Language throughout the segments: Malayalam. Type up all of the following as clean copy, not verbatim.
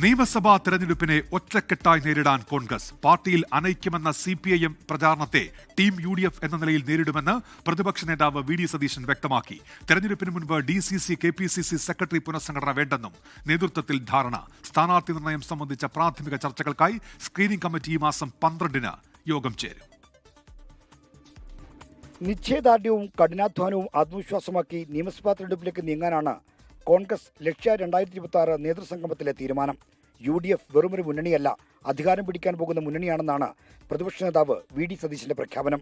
നിയമസഭാ തെരഞ്ഞെടുപ്പിനെ ഒറ്റക്കെട്ടായി നേരിടാൻ കോൺഗ്രസ്. പാർട്ടിയിൽ അനൈക്യമെന്ന CPIM പ്രചാരണത്തെ ടീം UDF എന്ന നിലയിൽ നേരിടുമെന്ന് പ്രതിപക്ഷ നേതാവ് VD സതീശൻ വ്യക്തമാക്കി. തെരഞ്ഞെടുപ്പിന് മുൻപ് DCC KPCC സെക്രട്ടറി പുനഃസംഘടന വേണ്ടെന്നും നേതൃത്വത്തിൽ ധാരണ. സ്ഥാനാർത്ഥി നിർണയം സംബന്ധിച്ച പ്രാഥമിക ചർച്ചകൾക്കായി സ്ക്രീനിംഗ് കമ്മിറ്റി ഈ മാസം 12-ന് യോഗം ചേരും. നിശ്ചയദാർഢ്യവും കഠിനാധ്വാനവും ആത്മവിശ്വാസമാക്കി നിയമസഭാ തെരഞ്ഞെടുപ്പിലേക്ക് നീങ്ങാനാണ് കോൺഗ്രസ് ലക്ഷ്യ 2026 നേതൃസംഗമത്തിലെ തീരുമാനം. UDF വെറുമൊരു മുന്നണിയല്ല, അധികാരം പിടിക്കാൻ പോകുന്ന മുന്നണിയാണെന്നാണ് പ്രതിപക്ഷ നേതാവ് VD സതീശന്റെ പ്രഖ്യാപനം.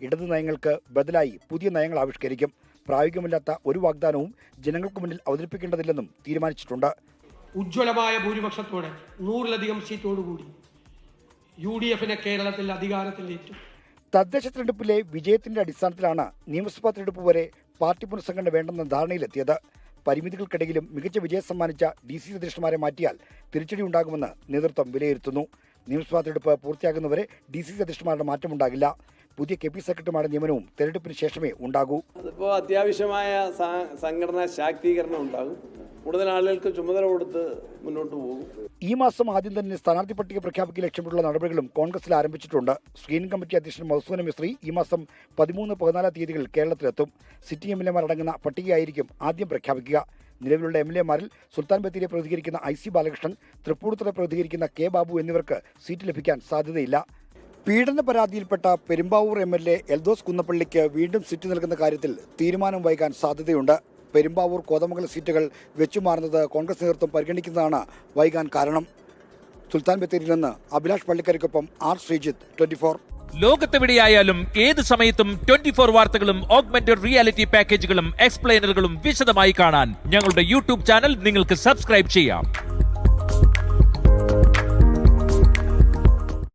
ഇടത് നയങ്ങൾക്ക് ബദലായി പുതിയ നയങ്ങൾ ആവിഷ്കരിക്കും. പ്രായോഗികമില്ലാത്ത ഒരു വാഗ്ദാനവും ജനങ്ങൾക്ക് മുന്നിൽ അവതരിപ്പിക്കേണ്ടതില്ലെന്നും തീരുമാനിച്ചിട്ടുണ്ട്. ഉജ്ജ്വലമായ ഭൂരിപക്ഷത്തോടെ 100-ലധികം സീറ്റോടുകൂടി UDFനെ കേരളത്തിൽ അധികാരത്തിലേറ്റും. തദ്ദേശ തെരഞ്ഞെടുപ്പിലെ വിജയത്തിന്റെ അടിസ്ഥാനത്തിലാണ് നിയമസഭാ തെരഞ്ഞെടുപ്പ് വരെ പാർട്ടി പുനഃസംഘടന വേണ്ടെന്ന ധാരണയിലെത്തിയത്. പരിമിതികൾക്കിടയിലും മികച്ച വിജയം സമ്മാനിച്ച DC അധ്യക്ഷന്മാരെ മാറ്റിയാൽ തിരിച്ചടി ഉണ്ടാകുമെന്ന് നേതൃത്വം വിലയിരുത്തുന്നു. നിയമസഭാ തെരഞ്ഞെടുപ്പ് പൂർത്തിയാകുന്നവരെ DC അധ്യക്ഷന്മാരുടെ മാറ്റമുണ്ടാകില്ല. പുതിയ KP സെക്രട്ടറിമാരുടെ നിയമനവും തെരഞ്ഞെടുപ്പിന് ശേഷമേ ഉണ്ടാകൂ. അതിപ്പോൾ അത്യാവശ്യമായ സംഘടനാ ശാക്തീകരണം ഉണ്ടാകും. കൂടുതൽ ആളുകൾക്ക് ചുമതല കൊടുത്ത് മുന്നോട്ട് പോകും. ഈ മാസം ആദ്യം തന്നെ സ്ഥാനാർത്ഥി പട്ടിക പ്രഖ്യാപിക്കാൻ ലക്ഷ്യമിട്ടുള്ള നടപടികളും കോൺഗ്രസിൽ ആരംഭിച്ചിട്ടുണ്ട്. സ്ക്രീനിംഗ് കമ്മിറ്റി അധ്യക്ഷൻ മൗസൂന മിസ്രി ഈ മാസം 13-14 തീയതികളിൽ കേരളത്തിലെത്തും. സിറ്റിംഗ് MLA അടങ്ങുന്ന പട്ടികയായിരിക്കും ആദ്യം പ്രഖ്യാപിക്കുക. നിലവിലുള്ള MLA-മാരിൽ സുൽത്താൻ ബത്തേരിയെ പ്രതികരിക്കുന്ന IC ബാലകൃഷ്ണൻ, തൃപ്പൂണിത്തുറ പ്രതികരിക്കുന്ന K ബാബു എന്നിവർക്ക് സീറ്റ് ലഭിക്കാൻ സാധ്യതയില്ല. പീഡന പരാതിയിൽപ്പെട്ട പെരുമ്പാവൂർ MLA എൽദോസ് കുന്നപ്പള്ളിക്ക് വീണ്ടും സീറ്റ് നൽകുന്ന കാര്യത്തിൽ തീരുമാനം വൈകാൻ സാധ്യതയുണ്ട്. പെരുമ്പാവൂർ കോതമംഗലം സീറ്റുകൾ വെച്ചുമാറുന്നത് കോൺഗ്രസ് നേതൃത്വം പരിഗണിക്കുന്നതാണ് വൈകാൻ കാരണം. സുൽത്താൻ ബത്തേരിയിൽ നിന്ന് അഭിലാഷ് പള്ളിക്കരയ്ക്കൊപ്പം R. ശ്രീജിത്ത്, 24. ലോകത്തെവിടെയായാലും ഏത് സമയത്തും 24 വാർത്തകളും ഓഗ്മെന്റഡ് റിയാലിറ്റി പാക്കേജുകളും എക്സ്പ്ലെയിനറുകളും വിശദമായി കാണാൻ ഞങ്ങളുടെ YouTube ചാനൽ നിങ്ങൾക്ക് സബ്സ്ക്രൈബ് ചെയ്യാം.